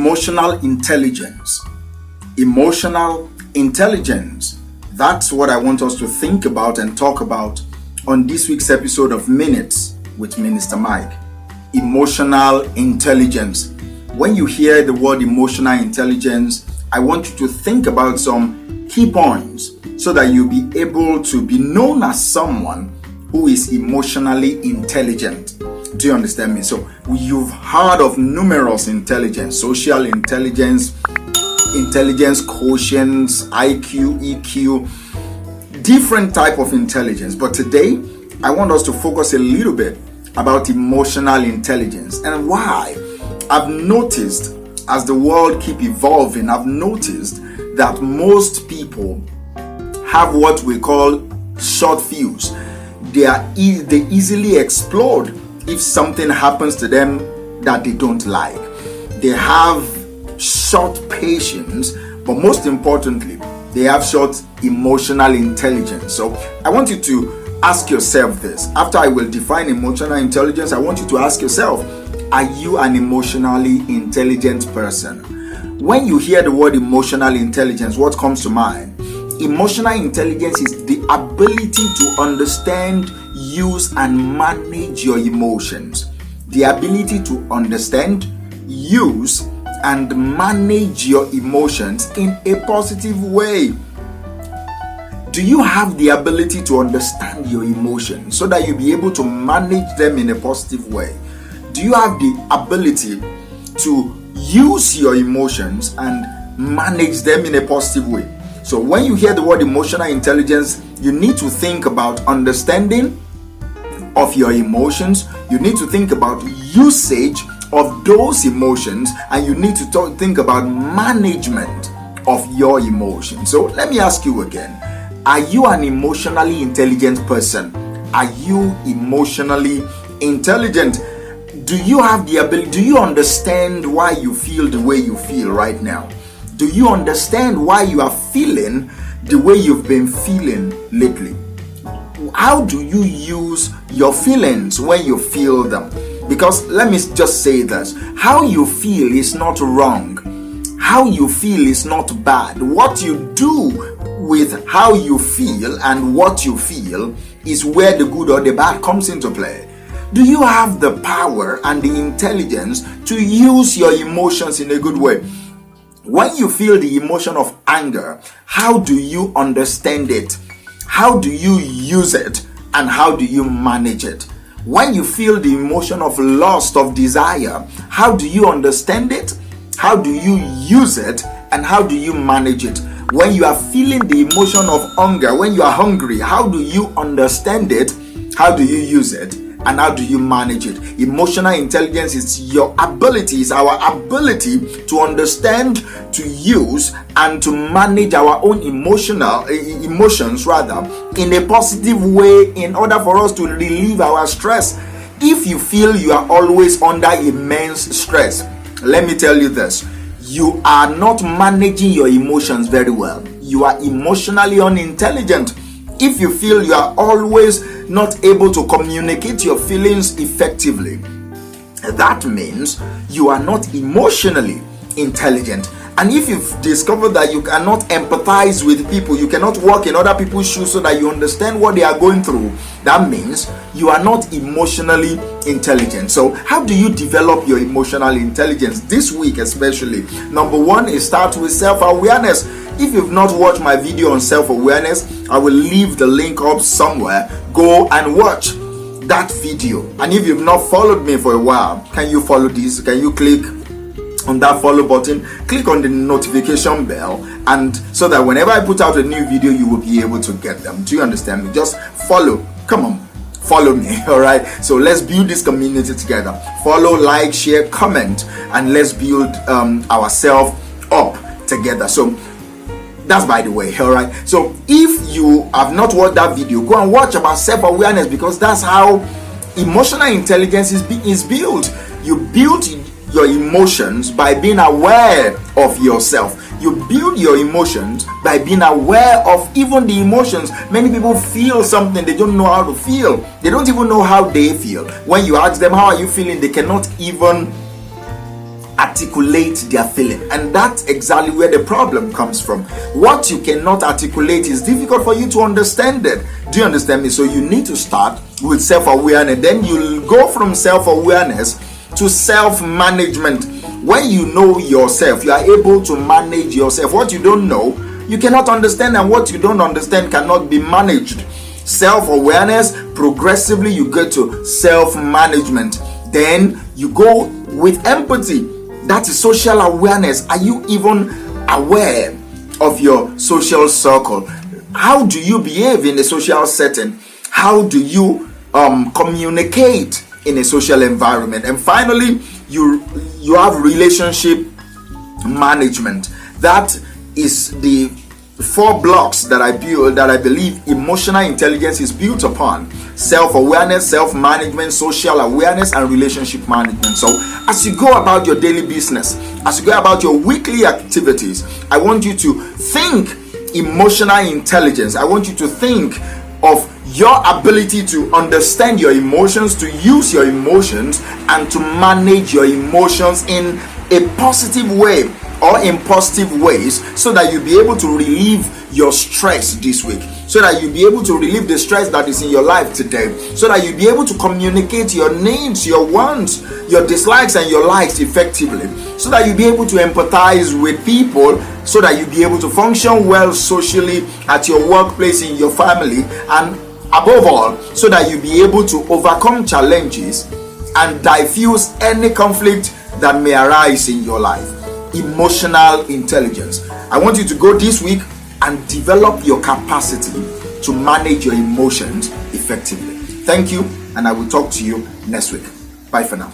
Emotional intelligence. Emotional intelligence. That's what I want us to think about and talk about on this week's episode of Minutes with MinistaMike. Emotional intelligence. When you hear the word emotional intelligence, I want you to think about some key points so that you'll be able to be known as someone who is emotionally intelligent. Do you understand me? So you've heard of numerous intelligence: social intelligence, intelligence quotients, IQ, EQ, different type of intelligence. But today, I want us to focus a little bit about emotional intelligence and why. I've noticed as the world keep evolving, I've noticed that most people have what we call short fuse. They easily explode if something happens to them that they don't like. They have short patience, but most importantly, they have short emotional intelligence. So I want you to ask yourself this. After I will define emotional intelligence, I want you to ask yourself, are you an emotionally intelligent person? When you hear the word emotional intelligence, what comes to mind? Emotional intelligence is the ability to understand, use, and manage your emotions. The ability to understand, use, and manage your emotions in a positive way. Do you have the ability to understand your emotions so that you'll be able to manage them in a positive way? Do you have the ability to use your emotions and manage them in a positive way? So when you hear the word emotional intelligence, you need to think about understanding of your emotions. You need to think about usage of those emotions, and you need to think about management of your emotions. So let me ask you again. Are you an emotionally intelligent person? Are you emotionally intelligent? Do you have the ability? Do you understand why you feel the way you feel right now? Do you understand why you are feeling the way you've been feeling lately? How do you use your feelings when you feel them? Because let me just say this: how you feel is not wrong. How you feel is not bad. What you do with how you feel and what you feel is where the good or the bad comes into play. Do you have the power and the intelligence to use your emotions in a good way? When you feel the emotion of anger, how do you understand it? How do you use it? And how do you manage it? When you feel the emotion of lust, of desire, how do you understand it? How do you use it? And how do you manage it? When you are feeling the emotion of hunger, when you are hungry, how do you understand it? How do you use it? And how do you manage it? Emotional intelligence is your ability, is our ability to understand, to use, and to manage our own emotions in a positive way in order for us to relieve our stress. If you feel you are always under immense stress, let me tell you this: you are not managing your emotions very well. You are emotionally unintelligent. If you feel you are always not able to communicate your feelings effectively, that means you are not emotionally intelligent. And if you've discovered that you cannot empathize with people, you cannot walk in other people's shoes so that you understand what they are going through, that means you are not emotionally intelligent. So how do you develop your emotional intelligence this week especially? Number one is start with self-awareness. If you've not watched my video on self-awareness, I will leave the link up somewhere. Go and watch that video. And if you've not followed me for a while, can you follow this? Can you click on that follow button, click on the notification bell, and so that whenever I put out a new video, you will be able to get them. Do you understand me? Just follow. Come on, follow me. All right, so let's build this community together. Follow, like, share, comment, and let's build ourselves up together. So that's by the way. All right, so if you have not watched that video, go and watch about self-awareness, because that's how emotional intelligence is built. You build your emotions by being aware of yourself. You build your emotions by being aware of even the emotions. Many people feel something, they don't know how to feel. They don't even know how they feel. When you ask them, how are you feeling? They cannot even articulate their feeling. And that's exactly where the problem comes from. What you cannot articulate is difficult for you to understand it. Do you understand me? So you need to start with self-awareness. Then you'll go from self-awareness to self-management. When you know yourself, you are able to manage yourself. What you don't know, you cannot understand, and what you don't understand cannot be managed. Self-awareness, progressively you get to self-management. Then you go with empathy. That is social awareness. Are you even aware of your social circle? How do you behave in a social setting? How do you communicate in a social environment? And finally, you have relationship management. That is the 4 blocks that I believe emotional intelligence is built upon: self-awareness, self-management, social awareness, and relationship management. So as you go about your daily business, as you go about your weekly activities, I want you to think emotional intelligence. I want you to think of your ability to understand your emotions, to use your emotions, and to manage your emotions in a positive way or in positive ways, so that you'll be able to relieve your stress this week, so that you'll be able to relieve the stress that is in your life today, so that you'll be able to communicate your needs, your wants, your dislikes, and your likes effectively, so that you'll be able to empathize with people, so that you'll be able to function well socially at your workplace, in your family, and above all, so that you'll be able to overcome challenges and diffuse any conflict that may arise in your life. Emotional intelligence. I want you to go this week and develop your capacity to manage your emotions effectively. Thank you, and I will talk to you next week. Bye for now.